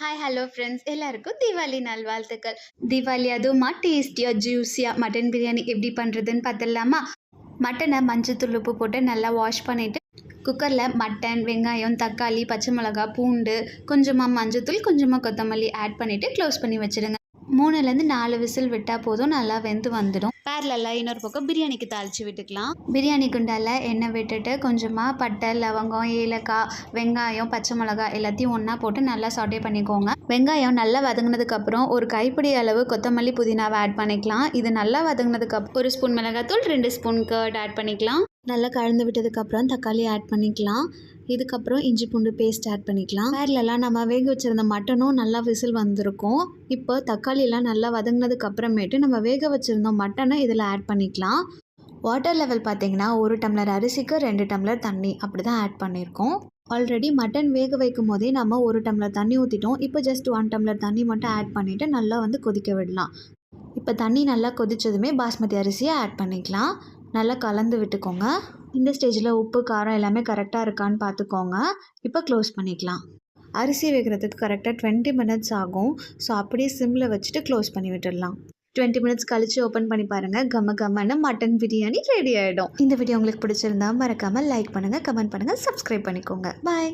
Hi hello friends எல்லாருக்கும் தீபாவளி நல்வாழ்த்துக்கள். தீபாவளி அதுவுமா டேஸ்டியாக ஜூஸியாக மட்டன் பிரியாணி எப்படி பண்ணுறதுன்னு பார்த்துடலாமா? மட்டனை மஞ்சத்தூள் உப்பு போட்டு நல்லா வாஷ் பண்ணிவிட்டு குக்கரில் மட்டன், வெங்காயம், தக்காளி, பச்சை மிளகா, பூண்டு, கொஞ்சமாக மஞ்சத்தூள், கொஞ்சமாக கொத்தமல்லி ஆட் பண்ணிவிட்டு க்ளோஸ் பண்ணி வச்சுடுங்க. 3லேருந்து 4 விசில் விட்டால் போதும், நல்லா வெந்து வந்துடும். பேரலில் இன்னொரு பக்கம் பிரியாணிக்கு தாளித்து விட்டுக்கலாம். பிரியாணி குண்டால எண்ணெய் விட்டுட்டு கொஞ்சமாக பட்டை, லவங்கம், ஏலக்காய், வெங்காயம், பச்சை மிளகா எல்லாத்தையும் ஒன்றா போட்டு நல்லா சாட்டே பண்ணிக்கோங்க. வெங்காயம் நல்லா வதங்கினதுக்கப்புறம் ஒரு கைப்பிடி அளவு கொத்தமல்லி, புதினாவை ஆட் பண்ணிக்கலாம். இது நல்லா வதங்கினதுக்கப்புறம் 1 ஸ்பூன் மிளகாத்தூள், 2 ஸ்பூன் கர்ட் ஆட் பண்ணிக்கலாம். நல்லா கலந்து விட்டதுக்கப்புறம் தக்காளி ஆட் பண்ணிக்கலாம். இதுக்கப்புறம் இஞ்சி பூண்டு பேஸ்ட் ஆட் பண்ணிக்கலாம். பேரலெல்லாம் நம்ம வேக வச்சுருந்த மட்டனும் நல்லா விசில் வந்திருக்கும். இப்போ தக்காளியெல்லாம் நல்லா வதங்கினதுக்கு அப்புறமேட்டு நம்ம வேக வச்சுருந்த மட்டனை இதில் ஆட் பண்ணிக்கலாம். வாட்டர் லெவல் பார்த்திங்கன்னா 1 டம்ளர் அரிசிக்கு 2 டம்ளர் தண்ணி அப்படி தான் ஆட் பண்ணியிருக்கோம். ஆல்ரெடி மட்டன் வேக வைக்கும் போதே நம்ம 1 டம்ளர் தண்ணி ஊற்றிட்டோம். இப்போ ஜஸ்ட் 1 டம்ளர் தண்ணி மட்டும் ஆட் பண்ணிவிட்டு நல்லா கொதிக்க விடலாம். இப்போ தண்ணி நல்லா கொதித்ததுமே பாஸ்மதி அரிசியை ஆட் பண்ணிக்கலாம். நல்லா கலந்து விட்டுக்கோங்க. இந்த ஸ்டேஜில் உப்பு, காரம் எல்லாமே கரெக்டாக இருக்கான்னு பார்த்துக்கோங்க. இப்போ க்ளோஸ் பண்ணிக்கலாம். அரிசி வேகிறதுக்கு கரெக்டாக 20 மினிட்ஸ் ஆகும். ஸோ அப்படியே சிம்மில் வச்சுட்டு க்ளோஸ் பண்ணி விட்டுடலாம். 20 மினிட்ஸ் கழித்து ஓப்பன் பண்ணி பாருங்கள். கம்மன்னு மட்டன் பிரியாணி ரெடி ஆகிடும். இந்த வீடியோ உங்களுக்கு பிடிச்சிருந்தா மறக்காமல் லைக் பண்ணுங்கள், கமெண்ட் பண்ணுங்கள், சப்ஸ்கிரைப் பண்ணிக்கோங்க. பாய்.